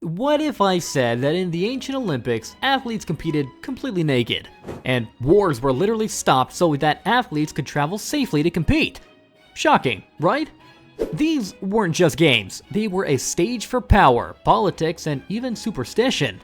What if I said that in the ancient Olympics, athletes competed completely naked, and wars were literally stopped so that athletes could travel safely to compete? Shocking, right? These weren't just games, they were a stage for power, politics, and even superstition.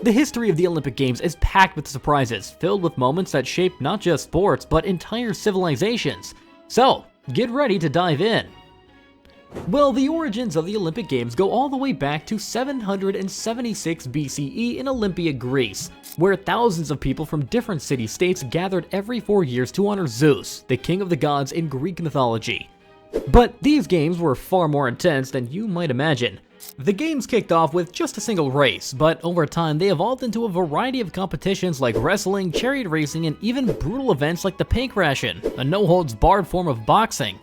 The history of the Olympic Games is packed with surprises, filled with moments that shape not just sports, but entire civilizations. So, get ready to dive in. Well, the origins of the Olympic Games go all the way back to 776 BCE in Olympia, Greece, where thousands of people from different city-states gathered every 4 years to honor Zeus, the king of the gods in Greek mythology. But these games were far more intense than you might imagine. The games kicked off with just a single race, but over time they evolved into a variety of competitions like wrestling, chariot racing, and even brutal events like the pankration, a no-holds-barred form of boxing.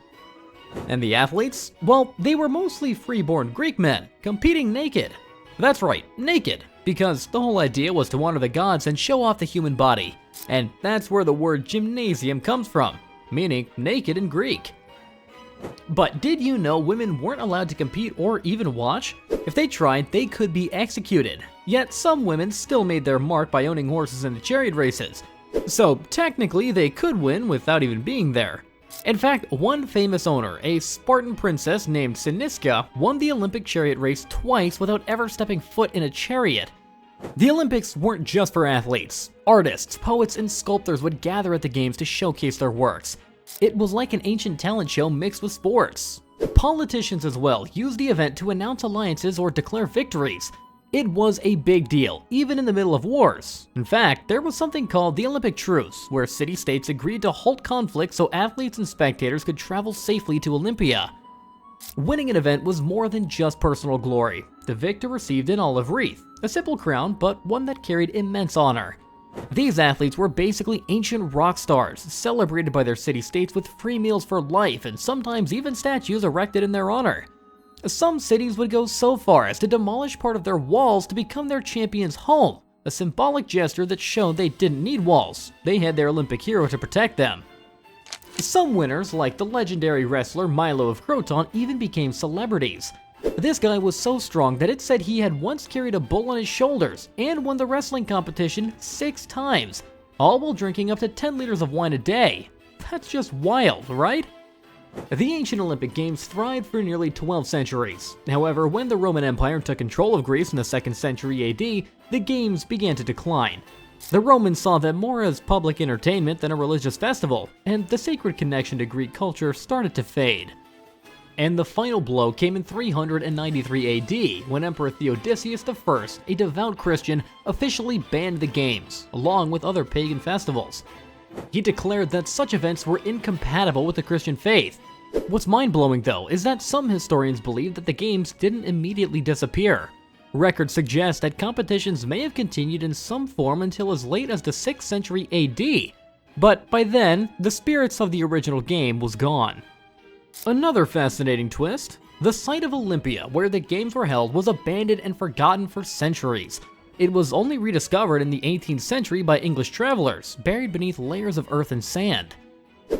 And the athletes? Well, they were mostly free-born Greek men, competing naked. That's right, naked, because the whole idea was to honor the gods and show off the human body. And that's where the word gymnasium comes from, meaning naked in Greek. But did you know women weren't allowed to compete or even watch? If they tried, they could be executed. Yet some women still made their mark by owning horses in the chariot races. So technically they could win without even being there. In fact, one famous owner, a Spartan princess named Cynisca, won the Olympic chariot race twice without ever stepping foot in a chariot. The Olympics weren't just for athletes. Artists, poets, and sculptors would gather at the games to showcase their works. It was like an ancient talent show mixed with sports. Politicians as well used the event to announce alliances or declare victories. It was a big deal, even in the middle of wars. In fact, there was something called the Olympic Truce, where city-states agreed to halt conflict so athletes and spectators could travel safely to Olympia. Winning an event was more than just personal glory. The victor received an olive wreath, a simple crown, but one that carried immense honor. These athletes were basically ancient rock stars, celebrated by their city-states with free meals for life and sometimes even statues erected in their honor. Some cities would go so far as to demolish part of their walls to become their champion's home, a symbolic gesture that showed they didn't need walls. They had their Olympic hero to protect them. Some winners, like the legendary wrestler Milo of Croton, even became celebrities. This guy was so strong that it said he had once carried a bull on his shoulders and won the wrestling competition 6 times, all while drinking up to 10 liters of wine a day. That's just wild, right? The ancient Olympic Games thrived for nearly 12 centuries. However, when the Roman Empire took control of Greece in the 2nd century AD, the Games began to decline. The Romans saw them more as public entertainment than a religious festival, and the sacred connection to Greek culture started to fade. And the final blow came in 393 AD, when Emperor Theodosius I, a devout Christian, officially banned the Games, along with other pagan festivals. He declared that such events were incompatible with the Christian faith. What's mind-blowing though is that some historians believe that the Games didn't immediately disappear. Records suggest that competitions may have continued in some form until as late as the 6th century AD, but by then, the spirits of the original game was gone. Another fascinating twist: the site of Olympia, where the games were held, was abandoned and forgotten for centuries. It was only rediscovered in the 18th century by English travelers, buried beneath layers of earth and sand.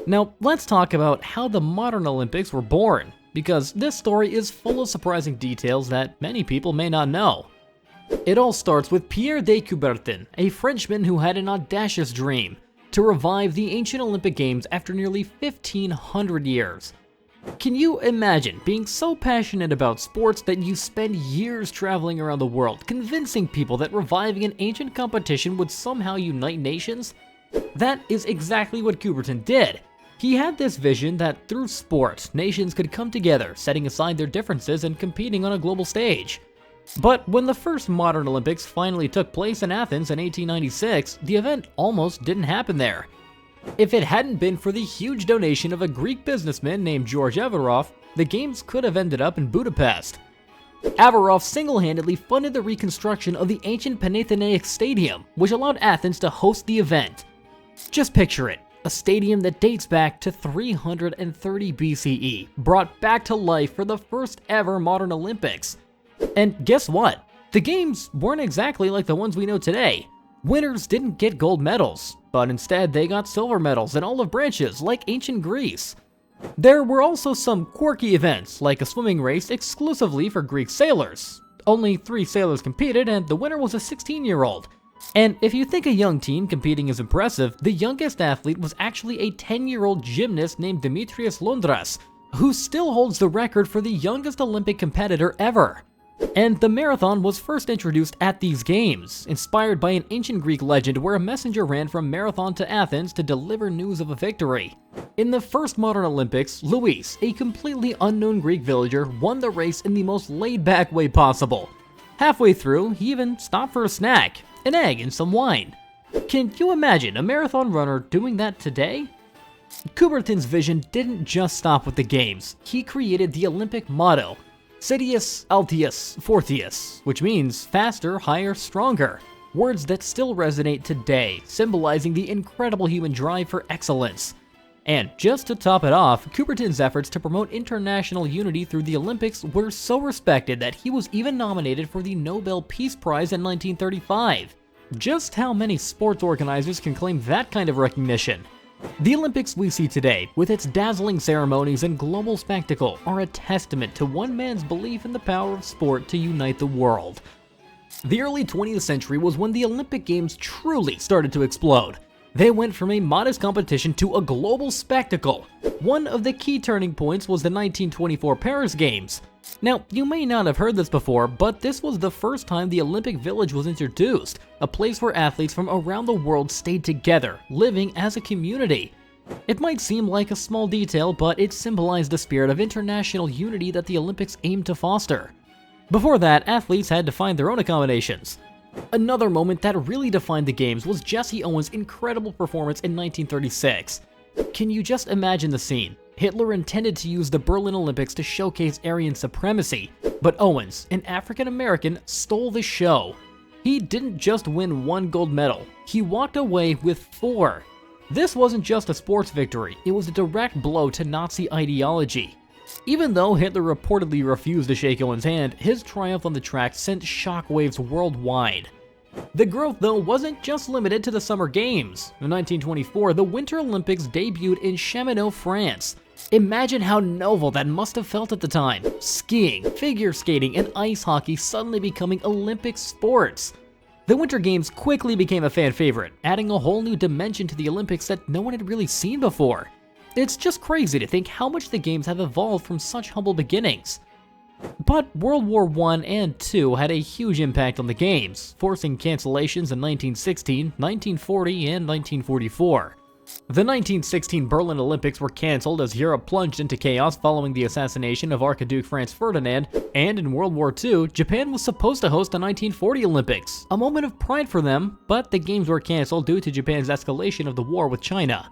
Now, let's talk about how the modern Olympics were born, because this story is full of surprising details that many people may not know. It all starts with Pierre de Coubertin, a Frenchman who had an audacious dream: to revive the ancient Olympic Games after nearly 1,500 years. Can you imagine being so passionate about sports that you spend years traveling around the world convincing people that reviving an ancient competition would somehow unite nations? That is exactly what Coubertin did. He had this vision that through sport, nations could come together, setting aside their differences and competing on a global stage. But when the first modern Olympics finally took place in Athens in 1896, the event almost didn't happen there. If it hadn't been for the huge donation of a Greek businessman named George Averrof, the Games could have ended up in Budapest. Averrof single-handedly funded the reconstruction of the ancient Panathinaikos Stadium, which allowed Athens to host the event. Just picture it, a stadium that dates back to 330 BCE, brought back to life for the first ever modern Olympics. And guess what? The Games weren't exactly like the ones we know today. Winners didn't get gold medals, but instead they got silver medals and olive branches like ancient Greece. There were also some quirky events, like a swimming race exclusively for Greek sailors. Only 3 sailors competed, and the winner was a 16-year-old. And if you think a young teen competing is impressive, the youngest athlete was actually a 10-year-old gymnast named Demetrius Lundras, who still holds the record for the youngest Olympic competitor ever. And the marathon was first introduced at these games, inspired by an ancient Greek legend where a messenger ran from Marathon to Athens to deliver news of a victory. In the first modern Olympics, Luis, a completely unknown Greek villager, won the race in the most laid-back way possible. Halfway through, he even stopped for a snack, an egg and some wine. Can you imagine a marathon runner doing that today? Coubertin's vision didn't just stop with the games. He created the Olympic motto, Citius Altius Fortius, which means faster, higher, stronger. Words that still resonate today, symbolizing the incredible human drive for excellence. And just to top it off, Coubertin's efforts to promote international unity through the Olympics were so respected that he was even nominated for the Nobel Peace Prize in 1935. Just how many sports organizers can claim that kind of recognition? The Olympics we see today, with its dazzling ceremonies and global spectacle, are a testament to one man's belief in the power of sport to unite the world. The early 20th century was when the Olympic Games truly started to explode. They went from a modest competition to a global spectacle. One of the key turning points was the 1924 Paris Games. Now, you may not have heard this before, but this was the first time the Olympic Village was introduced, a place where athletes from around the world stayed together, living as a community. It might seem like a small detail, but it symbolized the spirit of international unity that the Olympics aimed to foster. Before that, athletes had to find their own accommodations. Another moment that really defined the games was Jesse Owens' incredible performance in 1936. Can you just imagine the scene? Hitler intended to use the Berlin Olympics to showcase Aryan supremacy, but Owens, an African American, stole the show. He didn't just win 1 gold medal, he walked away with 4. This wasn't just a sports victory, it was a direct blow to Nazi ideology. Even though Hitler reportedly refused to shake Owens' hand, his triumph on the track sent shockwaves worldwide. The growth, though, wasn't just limited to the Summer Games. In 1924, the Winter Olympics debuted in Chamonix, France. Imagine how novel that must have felt at the time. Skiing, figure skating, and ice hockey suddenly becoming Olympic sports. The Winter Games quickly became a fan favorite, adding a whole new dimension to the Olympics that no one had really seen before. It's just crazy to think how much the Games have evolved from such humble beginnings. But World War I and II had a huge impact on the Games, forcing cancellations in 1916, 1940, and 1944. The 1916 Berlin Olympics were cancelled as Europe plunged into chaos following the assassination of Archduke Franz Ferdinand, and in World War II, Japan was supposed to host the 1940 Olympics, a moment of pride for them, but the Games were cancelled due to Japan's escalation of the war with China.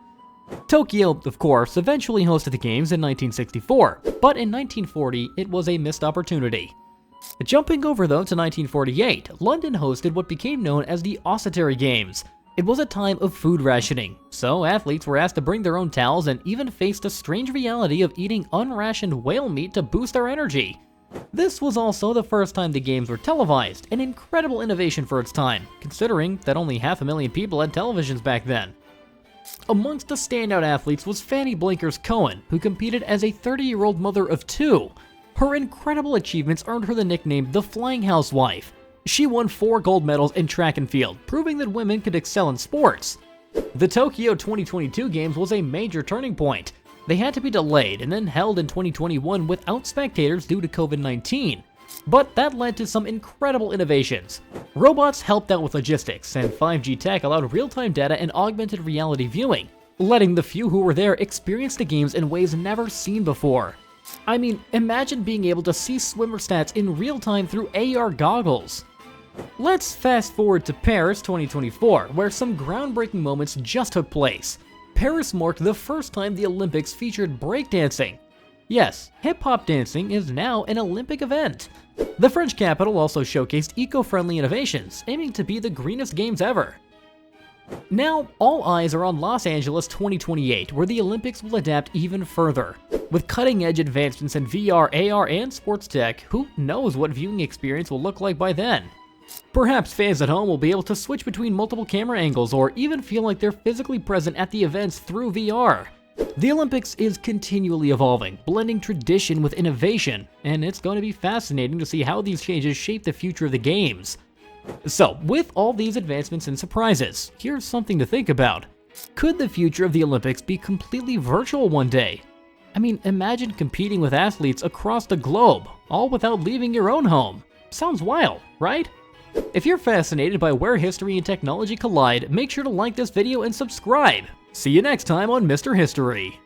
Tokyo, of course, eventually hosted the Games in 1964, but in 1940 it was a missed opportunity. Jumping over though to 1948, London hosted what became known as the Ossetary Games. It was a time of food rationing, so athletes were asked to bring their own towels and even faced a strange reality of eating unrationed whale meat to boost their energy. This was also the first time the Games were televised, an incredible innovation for its time, considering that only 500,000 people had televisions back then. Amongst the standout athletes was Fanny Blinkers-Cohen, who competed as a 30-year-old mother of 2. Her incredible achievements earned her the nickname the Flying Housewife. She won 4 gold medals in track and field, proving that women could excel in sports. The Tokyo 2022 Games was a major turning point. They had to be delayed and then held in 2021 without spectators due to COVID-19. But that led to some incredible innovations. Robots helped out with logistics, and 5G tech allowed real-time data and augmented reality viewing, letting the few who were there experience the Games in ways never seen before. I mean, imagine being able to see swimmer stats in real time through AR goggles. Let's fast forward to Paris 2024, where some groundbreaking moments just took place. Paris marked the first time the Olympics featured breakdancing. Yes, hip-hop dancing is now an Olympic event. The French capital also showcased eco-friendly innovations, aiming to be the greenest games ever. Now, all eyes are on Los Angeles 2028, where the Olympics will adapt even further. With cutting-edge advancements in VR, AR, and sports tech, who knows what viewing experience will look like by then? Perhaps fans at home will be able to switch between multiple camera angles or even feel like they're physically present at the events through VR. The Olympics is continually evolving, blending tradition with innovation, and it's going to be fascinating to see how these changes shape the future of the Games. So, with all these advancements and surprises, here's something to think about. Could the future of the Olympics be completely virtual one day? I mean, imagine competing with athletes across the globe, all without leaving your own home. Sounds wild, right? If you're fascinated by where history and technology collide, make sure to like this video and subscribe. See you next time on Mr. History.